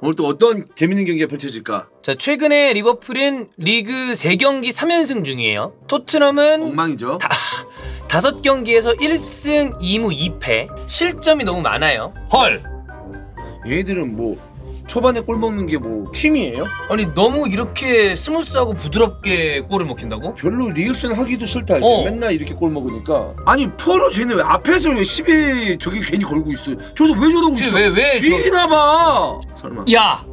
오늘 또 어떤 재밌는 경기가 펼쳐질까? 자, 최근에 리버풀은 리그 3경기 3연승 중이에요. 토트넘은 엉망이죠. 5경기에서 1승 2무 2패. 실점이 너무 많아요. 헐! 얘네들은 뭐 초반에 골 먹는 게 뭐 취미예요? 아니 너무 이렇게 스무스하고 부드럽게 골을 먹힌다고? 별로 리액션 하기도 싫다 이제. 맨날 이렇게 골 먹으니까. 아니 포로 쟤네 왜 앞에서 왜 10에 저기 괜히 걸고 있어? 저도 왜 저러고 있어? 왜 뒤지나봐. 설마. 야!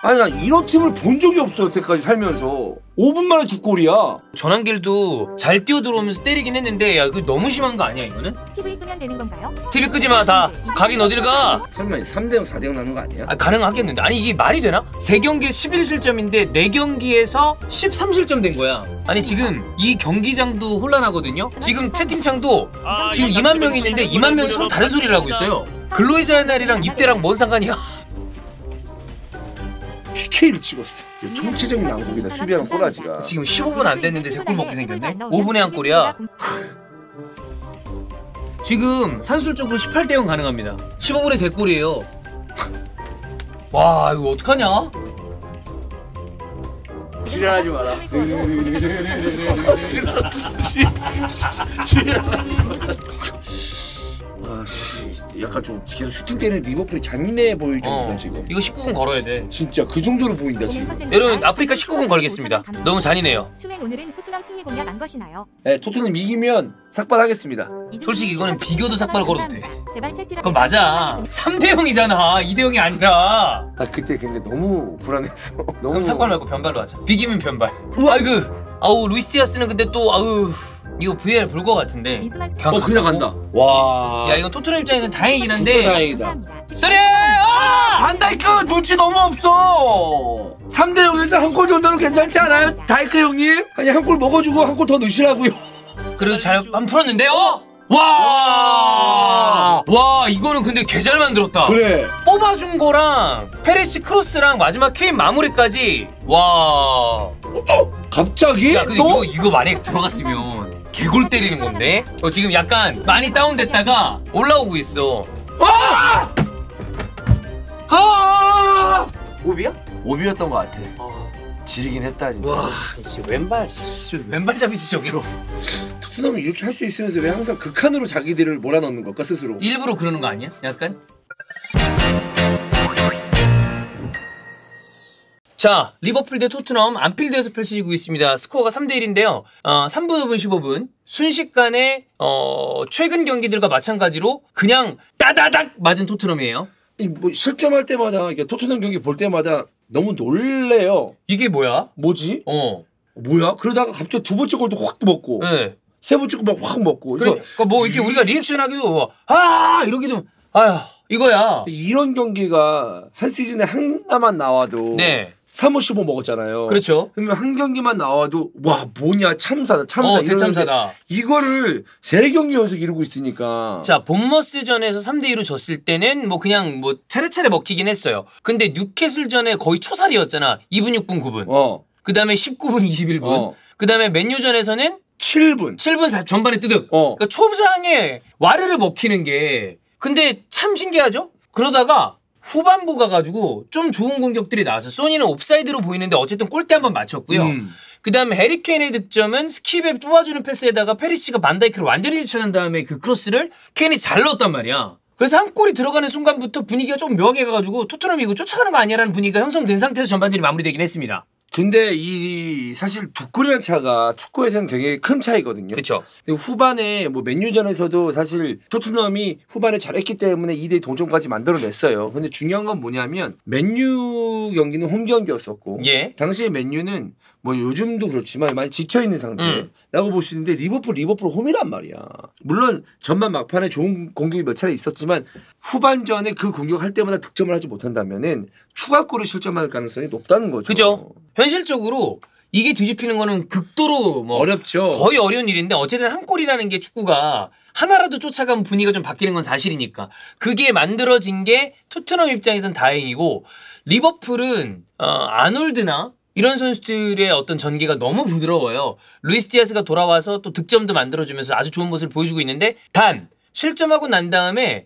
아니 나 이런 팀을 본 적이 없어 여태까지 살면서. 5분 만에 2골이야. 전환길도 잘 뛰어들어오면서 때리긴 했는데 야 이거 너무 심한 거 아니야 이거는? TV 끄면 되는 건가요? TV 끄지 마. 다 가긴 어딜 가? 설마 3대0 4대0 나는 거 아니야? 아, 가능하겠는데. 아니 이게 말이 되나? 3경기에 11실점인데 4경기에서 13실점 된 거야. 아니 지금 이 경기장도 혼란하거든요. 지금 채팅창도 지금 2만 명이 있는데 2만 명이 서로 다른 소리를 하고 있어요. 근로의자의 날이랑 입대랑 뭔 상관이야? PK를 찍었어. 총체적인 난국이다. 수비하는 꼬라지가. 지금 15분 안 됐는데 3골 먹게 생겼네? 5분에 한 골이야. 지금 산술적으로 18대0 가능합니다. 15분에 3골이에요. 와 이거 어떡하냐? 지랄하지 마라. 아씨, 약간 좀 계속 슈팅 때는 리버풀이 잔인해 보일 정도다 지금. 이거 19분 걸어야 돼. 진짜 그 정도로 보인다 지금. 여러분 아프리카 19분 걸겠습니다. 너무 잔인해요. 추행 오늘은 토트넘 승리 공약 안 것이나요? 네, 토트넘 이기면 삭발하겠습니다. 솔직히 이거는 비교도 삭발 걸어도 돼. 제발 첼시랑 그건 맞아. 3대0이잖아. 2대0이 아니라. 나 그때 근데 너무 불안했어. 너무. 그럼 삭발 말고 변발로 하자. 비기면 변발. 아이고. 아우 루이스 디아스는 근데 또 아우 이거 VAR 볼 것 같은데. 그냥 간다. 와. 야 이건 토트넘 입장에서는 다행이긴 한데. 진짜 다행이다. 쏘리! 아! 반다이크 눈치 너무 없어. 3대0에서 한 골 정도는 괜찮지 않아요? 다이크 형님? 아니 한 골 먹어주고 한 골 더 넣으시라고요. 그래도 잘 안 풀었는데 와! 와 이거는 근데 개 잘 만들었다. 그래. 뽑아준 거랑 페리시 크로스랑 마지막 케인 마무리까지 와. 갑자기? 야 근데 이거 만약에 들어갔으면 개골 때리는 건데? 지금 약간 많이 다운됐다가 올라오고 있어. 아! 아! 오비야? 오비였던 것 같아. 지리긴 했다 진짜. 와 이제 왼발잡이지 저기. 토트넘이 이렇게 할 수 있으면서 왜 항상 극한으로 자기들을 몰아넣는 걸까 스스로? 일부러 그러는 거 아니야? 약간? 자, 리버풀 대 토트넘 안필드에서 펼쳐지고 있습니다. 스코어가 3대1인데요. 3분, 5분, 15분 순식간에 최근 경기들과 마찬가지로 그냥 따다닥 맞은 토트넘이에요. 뭐 실점할 때마다 토트넘 경기 볼 때마다 너무 놀래요. 이게 뭐야? 뭐지? 뭐야? 그러다가 갑자기 두 번째 골도 확 먹고, 네. 세 번째 골 확 먹고. 그래서 그러니까 뭐 이렇게 우리가 리액션하기도 이러기도 아휴 이거야. 이런 경기가 한 시즌에 하나만 나와도. 네. 3호 15 먹었잖아요. 그렇죠. 그러면 한 경기만 나와도 와 뭐냐 참사다 참사. 대참사다. 이거를 3경기 연속 이루고 있으니까. 자 본머스전에서 3대2로 졌을 때는 뭐 그냥 뭐 차례차례 먹히긴 했어요. 근데 뉴캐슬전에 거의 초살이었잖아. 2분 6분 9분. 그 다음에 19분 21분. 그 다음에 맨유전에서는 7분 4 전반에 뜨득. 그러니까 초장에 와르르 먹히는 게 근데 참 신기하죠? 그러다가 후반부 가가지고 좀 좋은 공격들이 나와서 소니는 옵사이드로 보이는데 어쨌든 골대 한번 맞췄고요. 그 다음에 해리케인의 득점은 스킵에 뽑아주는 패스에다가 페리시가 반다이크를 완전히 지쳐낸 다음에 그 크로스를 케인이 잘 넣었단 말이야. 그래서 한 골이 들어가는 순간부터 분위기가 좀 묘하게 가가지고 토트넘이 이거 쫓아가는 거 아니야라는 분위기가 형성된 상태에서 전반전이 마무리되긴 했습니다. 근데 이 사실 두 골이라는 차가 축구에서는 되게 큰 차이거든요. 그렇죠. 후반에 뭐 맨유전에서도 사실 토트넘이 후반에 잘했기 때문에 2대 동점까지 만들어냈어요. 근데 중요한 건 뭐냐면 맨유 경기는 홈 경기였었고 당시에 맨유는 뭐 요즘도 그렇지만 많이 지쳐있는 상태라고 볼 수 있는데 리버풀 홈이란 말이야. 물론 전반 막판에 좋은 공격이 몇 차례 있었지만 후반전에 그 공격할 때마다 득점을 하지 못한다면은 추가골을 실점할 가능성이 높다는 거죠. 그죠. 현실적으로 이게 뒤집히는 거는 극도로 뭐 어렵죠. 거의 어려운 일인데 어쨌든 한 골이라는 게 축구가 하나라도 쫓아가면 분위기가 좀 바뀌는 건 사실이니까 그게 만들어진 게 토트넘 입장에선 다행이고 리버풀은 아놀드나 이런 선수들의 어떤 전개가 너무 부드러워요. 루이스 디아스가 돌아와서 또 득점도 만들어주면서 아주 좋은 모습을 보여주고 있는데 단 실점하고 난 다음에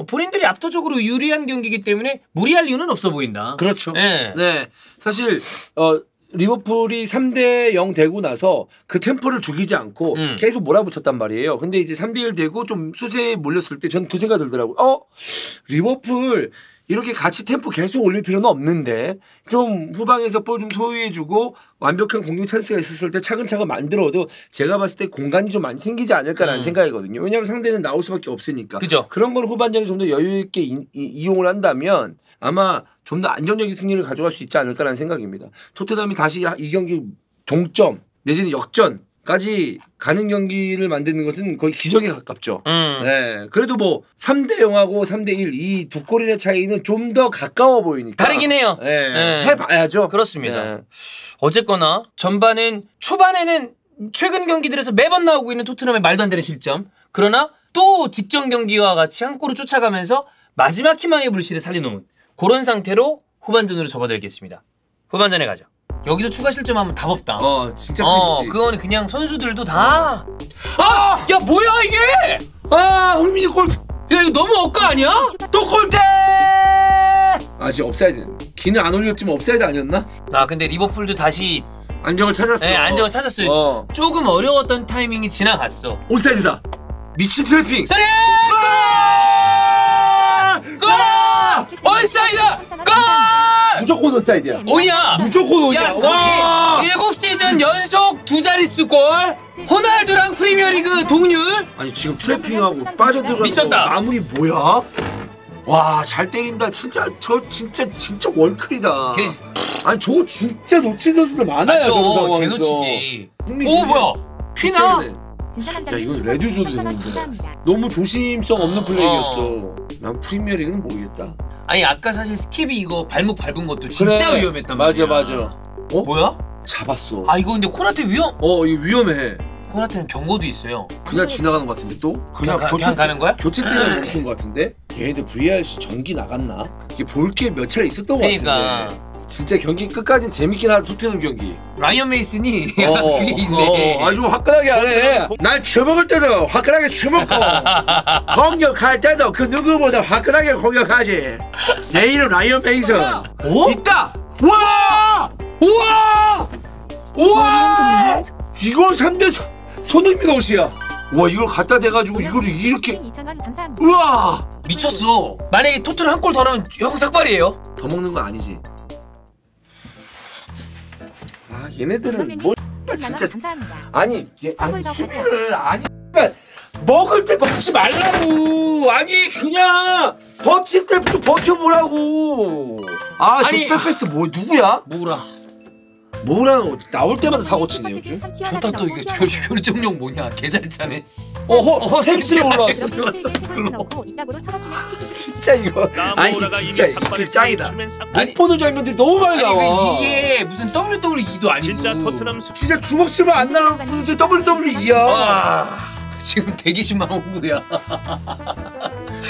본인들이 압도적으로 유리한 경기이기 때문에 무리할 이유는 없어 보인다. 그렇죠. 네. 네. 사실 리버풀이 3대0 되고 나서 그 템포를 죽이지 않고 계속 몰아붙였단 말이에요. 근데 이제 3대1 되고 좀 수세에 몰렸을 때 저는 그 생각이 들더라고요. 리버풀 이렇게 같이 템포 계속 올릴 필요는 없는데 좀 후방에서 볼 좀 소유해주고 완벽한 공격 찬스가 있었을 때 차근차근 만들어도 제가 봤을 때 공간이 좀 많이 생기지 않을까라는 생각이거든요. 왜냐하면 상대는 나올 수밖에 없으니까. 그죠. 그런 걸 후반전에 좀 더 여유 있게 이용을 한다면 아마 좀 더 안정적인 승리를 가져갈 수 있지 않을까라는 생각입니다. 토트넘이 다시 이 경기 동점 내지는 역전까지 가는 경기를 만드는 것은 거의 기적에 가깝죠. 네. 그래도 뭐 3대0하고 3대1 이 두 골의 차이는 좀 더 가까워 보이니까 다르긴 해요. 네. 네. 해봐야죠. 그렇습니다. 네. 어쨌거나 초반에는 최근 경기들에서 매번 나오고 있는 토트넘의 말도 안 되는 실점. 그러나 또 직전 경기와 같이 한 골을 쫓아가면서 마지막 희망의 불씨를 살려놓은 그런 상태로 후반전으로 접어들겠습니다. 후반전에 가죠. 여기서 추가 실점하면 답 없다. 진짜 크시지. 그거는 그냥 선수들도 다. 야 뭐야 이게? 흥민이 골. 야 이거 너무 억까 아니야? 또 골대. 지금 업사이드. 기는 안 올렸지만 업사이드 아니었나? 근데 리버풀도 다시 안정을 찾았어. 네, 안정을 찾았어요. 조금 어려웠던 타이밍이 지나갔어. 옵사이드다. 미친 트래핑. 서리! 골! 온사이드! 골! 무조건 온사이드야. 오냐? 무조건 오냐? 야, 소리! 7시즌 연속 2자릿수 골! 호날두랑 프리미어리그 동률! 아니 지금 트래핑하고 빠져들어가서 미쳤다. 마무리 뭐야? 와, 잘 때린다. 진짜 진짜 월클이다. 아니 저거 진짜 놓친 선수들 많아요. 저런 상황에서. 개놓치지. 오 뭐야? 피나? 야 이거 레드 줘도 되는데 너무 조심성 없는 플레이였어. 난 프리미어리그는 모르겠다. 아니 아까 사실 스킵이 이거 발목 밟은 것도 진짜 그래. 위험했단 말이야. 맞아. 뭐야? 잡았어. 이거 근데 코나테 위험? 이거 위험해. 코나테는 경고도 있어요. 그냥 지나가는 것 같은데 또? 그냥 가는 거야? 교체 때문에 멈춘 것 같은데? 걔네들 VRC 전기 나갔나? 이게 볼 게 몇 차례 있었던 것 같은데. 진짜 경기 끝까지 재밌긴 하다. 토트넘 경기. 라이언 메이슨이 그게 있네. 아주 화끈하게 안 해. 난 처먹을 때도 화끈하게 처먹고 공격할 때도 그 누구보다 화끈하게 공격하지. 내 이름 라이언 메이슨. 있다. 우와! 이거 3대 손흥민 옷이야. 와 이걸 갖다 대가지고 이거를 이렇게. 우와 미쳤어. 만약에 토트넘 한 골 더 넣으면 형 삭발이에요. 더 먹는 건 아니지. 얘네들은 뭐 진짜 아니 수비를 먹을 때 먹지 말라고. 아니 그냥 버틸 때 버텨보라고. 아니 저 패스 누구야? 뭐랑 나올 때마다 사고 치네 요즘. 좋다. 또 이게 결정력 뭐냐? 개잘 차네. 햄스트링 올라왔어. 진짜 이거 진짜 이게 짱이다. 못 보는 장면들이 너무 많이 나와. 이게 무슨 WWE도 아니고 진짜 토트넘 진짜 주먹 치면 안 나오는 이제 WWE야. 지금 대기실만 오고야.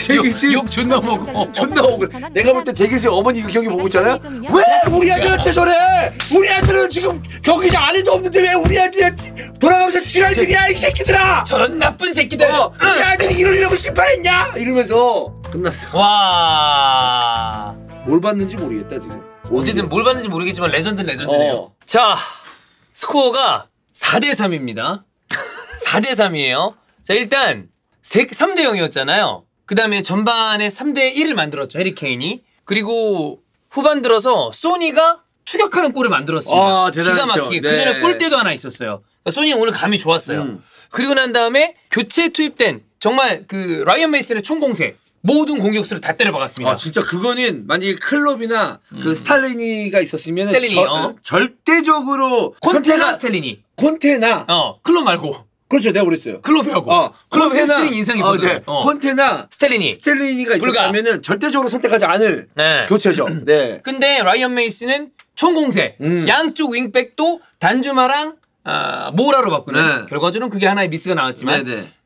대기실 욕 존나 먹어. 존나 억울해. 내가 볼 때 대기실 어머니 그 경기 보고 있잖아요. 왜 우리 아들한테 저래? 우리 아들은 지금 경기장 안에도 없는데 왜 우리 아들한테 돌아가면서 지랄들이야 이 새끼들아. 저런 나쁜 새끼들. 우리 아들이 이러려고 심판했냐? 이러면서 끝났어. 와. 뭘 봤는지 모르겠다 지금. 어쨌든 뭘 봤는지 모르겠지만 레전드는 레전드네요. 자, 스코어가 4대3입니다. 4대3이에요. 자, 일단 3대 0이었잖아요. 그 다음에 전반에 3대 1을 만들었죠, 해리케인이. 그리고 후반 들어서 소니가 추격하는 골을 만들었습니다. 대단했죠. 기가 막히게. 네. 그 전에 골대도 하나 있었어요. 그러니까 소니 오늘 감이 좋았어요. 그리고 난 다음에 교체에 투입된 정말 그 라이언 메이슨의 총공세. 모든 공격수를 다 때려박았습니다. 진짜 그거는 만약에 클롭이나 그 스탈리니가 있었으면 스탈리니, 절대적으로 콘테나 스텔리니. 콘테나. 클롭 말고. 그렇죠, 내가 그랬어요. 클롭이라고. 클롭 햄스트링 인상이 보세요. 콘테나 스텔리니가 있었다면은 절대적으로 선택하지 않을 교체죠. 네. 근데 라이언 메이슨은 총공세. 양쪽 윙백도 단주마랑 모라로 바꾸는. 결과적으로는 그게 하나의 미스가 나왔지만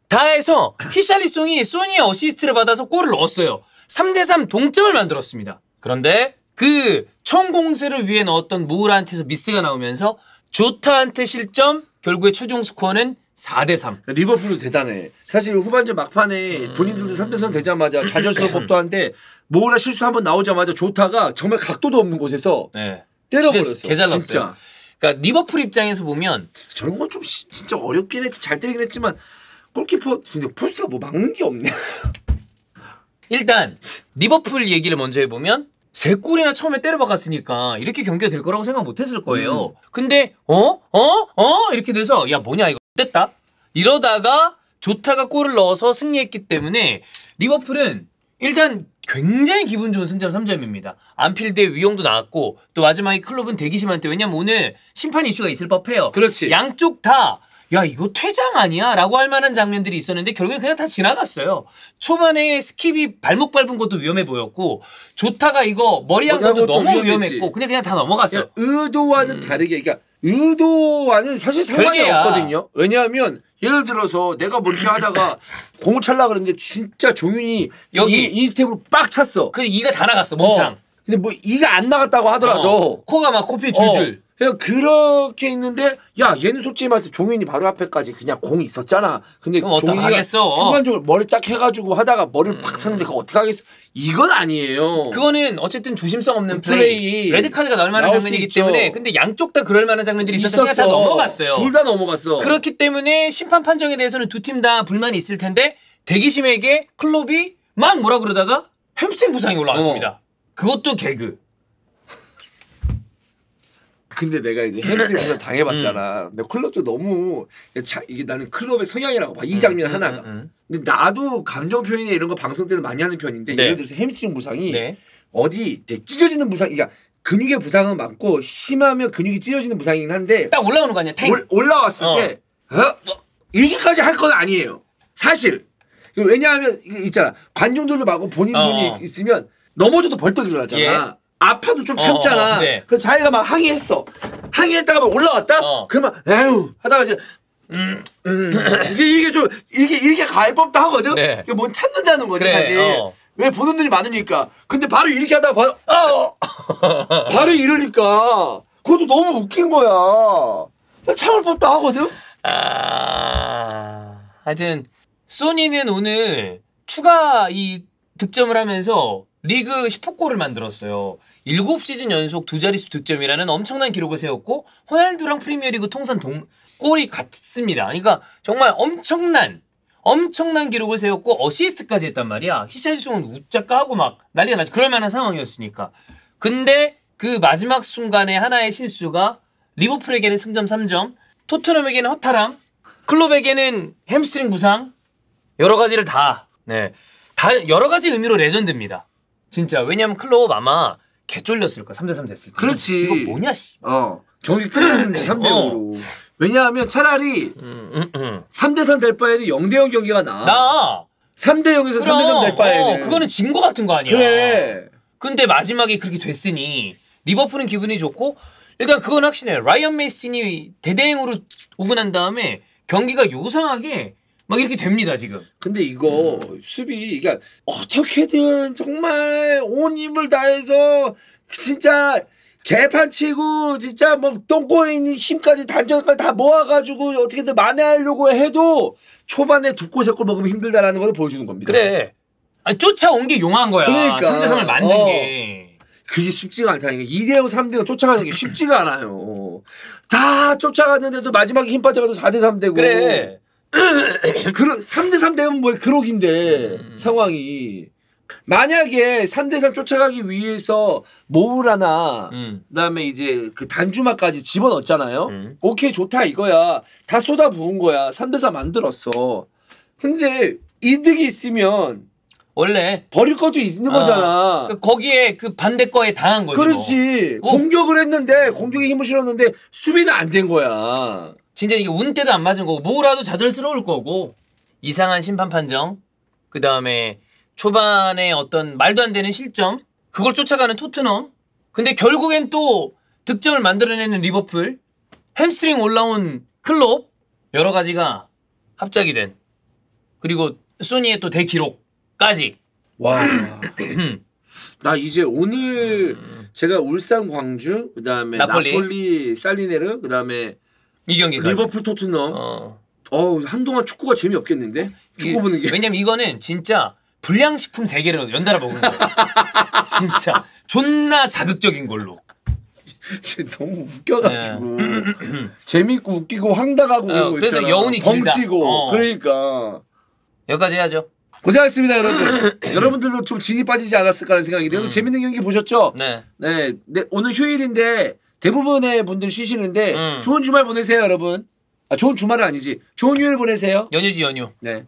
다 해서 히샬리송이 소니의 어시스트를 받아서 골을 넣었어요. 3대3 동점을 만들었습니다. 그런데 그 총공세를 위해 넣었던 모라한테서 미스가 나오면서 조타한테 실점. 결국에 최종 스코어는 4대3. 리버풀도 대단해. 사실 후반전 막판에 본인들도 3대3 되자마자 좌절스럽법도 한데 모우라 실수 한번 나오자마자 조타가 정말 각도도 없는 곳에서 네. 때려버렸어. 개잘났어요. 진짜. 그러니까 리버풀 입장에서 보면 저런 건 좀 진짜 어렵긴 했지. 잘 때리긴 했지만 골키퍼 근데 포스트가 뭐 막는 게 없네. 일단 리버풀 얘기를 먼저 해보면 3골이나 처음에 때려박았으니까 이렇게 경기가 될 거라고 생각 못했을 거예요. 근데 이렇게 돼서 야 뭐냐 이거 됐다. 이러다가 조타가 골을 넣어서 승리했기 때문에 리버풀은 일단 굉장히 기분 좋은 승점 3점입니다. 안필드의 위용도 나왔고 또 마지막에 클롭은 대기심한테 왜냐면 오늘 심판 이슈가 있을 법해요. 그렇지. 양쪽 다 야 이거 퇴장 아니야? 라고 할 만한 장면들이 있었는데 결국에 그냥 다 지나갔어요. 초반에 스킵이 발목 밟은 것도 위험해 보였고 조타가 이거 머리한 것도 너무 위험했고 그냥 다 넘어갔어요. 의도와는 다르게 그러니까 의도와는 사실 상관이 별개야. 없거든요. 왜냐하면 예를 들어서 내가 뭐 이렇게 하다가 공을 찰라 그랬는데 진짜 종윤이 여기 이 스텝으로 빡 찼어. 그 이가 다 나갔어 몸창. 근데 뭐 이가 안 나갔다고 하더라도 코가 막 코피 줄줄. 그렇게 있는데 야 얘는 솔직히 말해서 종윤이 바로 앞에까지 그냥 공이 있었잖아. 근데 종윤이가 순간적으로 머리 딱 해가지고 하다가 머리를 팍 찼는데 그거 어떻게 하겠어. 이건 아니에요. 그거는 어쨌든 조심성 없는 플레이. 레드카드가 나올 만한 장면이기 때문에 근데 양쪽 다 그럴 만한 장면들이 있어서 그냥 다 넘어갔어요. 둘 다 넘어갔어. 그렇기 때문에 심판 판정에 대해서는 두 팀 다 불만이 있을 텐데 대기심에게 클롭이 막 뭐라 그러다가 햄스트링 부상이 올라왔습니다. 그것도 개그. 근데 내가 이제 햄스트링 부상 당해봤잖아. 근데 클럽도 너무 이게 나는 클럽의 성향이라고 봐. 이 장면 하나가. 근데 나도 감정 표현이나 이런 거 방송 때는 많이 하는 편인데 예를 들어서 햄스트링 부상이 어디 찢어지는 부상, 그러니까 근육의 부상은 많고 심하면 근육이 찢어지는 부상이긴 한데 딱 올라오는 거 아니야? 올라왔을 때 이렇게까지 할 건 아니에요. 사실. 왜냐하면 있잖아. 관중들도 많고 본인 돈이 있으면 넘어져도 벌떡 일어나잖아. 아파도 좀 참잖아. 그래서 자기가 막 항의했어. 항의했다가 막 올라왔다? 그러면 에휴 하다가 이제 이게 좀 이렇게 갈 법도 하거든. 이게 뭔 참는다는 거지 사실. 왜 보는 눈이 많으니까. 근데 바로 이렇게 하다가 바로 이러니까 그것도 너무 웃긴 거야. 참을 법도 하거든. 하여튼 소니는 오늘 추가 이 득점을 하면서 리그 10호 골을 만들었어요. 7시즌 연속 두 자릿수 득점이라는 엄청난 기록을 세웠고 호날두랑 프리미어리그 통산 골이 같습니다. 그러니까 정말 엄청난 기록을 세웠고 어시스트까지 했단 말이야. 히샬리송은 웃자 까고 막 난리가 나죠. 그럴 만한 상황이었으니까. 근데 그 마지막 순간에 하나의 실수가 리버풀에게는 승점 3점, 토트넘에게는 허탈함, 클롭에게는 햄스트링 부상, 여러 가지를 다 여러 가지 의미로 레전드입니다. 진짜. 왜냐면 클롭 아마 개쫄렸을 거야. 3대3 됐을 때. 그렇지. 이거 뭐냐 씨. 경기 끝났는데 3대0으로. 왜냐하면 차라리 3대3 될 바에는 0대0 경기가 나아. 3대0에서 3대3 될 바에는. 그거는 진 거 같은 거 아니야. 그래. 근데 마지막에 그렇게 됐으니 리버풀은 기분이 좋고 일단 그건 확실해. 라이언 메이슨이 대대행으로 오고 난 다음에 경기가 요상하게 막 이렇게 됩니다 지금. 근데 이거 수비 그러니까 어떻게든 정말 온 힘을 다해서 진짜 개판 치고 진짜 뭐 똥꼬에 있는 힘까지 단전까지 다 모아가지고 어떻게든 만회하려고 해도 초반에 2골 3골 먹으면 힘들다라는 걸 보여주는 겁니다. 그래. 아니, 쫓아온 게 용한 거야. 그러니까 3대3을 만든 게. 그게 쉽지가 않다니까. 2대0 3대0 쫓아가는 게 쉽지가 않아요. 다 쫓아갔는데도 마지막에 힘 빠져가지고 4대3 되고. 그래. 3대3 되면 뭐 그러긴데 상황이. 만약에 3대3 쫓아가기 위해서 모우라나 그다음에 이제 그 단주마까지 집어넣었잖아요. 오케이 좋다 이거야. 다 쏟아 부은 거야. 3대4 만들었어. 근데 이득이 있으면 원래 버릴 것도 있는 거잖아. 거기에 그 반대 거에 당한 거지. 그렇지. 뭐. 공격을 했는데 공격에 힘을 실었는데 수비는 안 된 거야. 진짜 이게 운 때도 안 맞은 거고 뭐라도 좌절스러울 거고 이상한 심판 판정 그 다음에 초반에 어떤 말도 안 되는 실점 그걸 쫓아가는 토트넘 근데 결국엔 또 득점을 만들어내는 리버풀 햄스트링 올라온 클롭 여러 가지가 합작이 된 그리고 소니의 또 대기록까지 와. 나 이제 오늘 제가 울산 광주 그다음에 나폴리 살리네르 그다음에 이 경기까지 리버풀 토트넘 한동안 축구가 재미없겠는데? 축구 보는 게. 왜냐면 이거는 진짜 불량식품 3개를 연달아 먹은 거예요. 진짜 존나 자극적인 걸로. 너무 웃겨가지고 재밌고 웃기고 황당하고 그래서 있잖아. 여운이 길다. 벙찌고 그러니까 여기까지 해야죠. 고생하셨습니다 여러분. 여러분들도 좀 진이 빠지지 않았을까 하는 생각이 들어요. 재밌는 경기 보셨죠? 네. 네. 오늘 휴일인데 대부분의 분들 쉬시는데 좋은 주말 보내세요 여러분. 좋은 주말은 아니지. 좋은 휴일 보내세요. 연휴지 연휴. 네.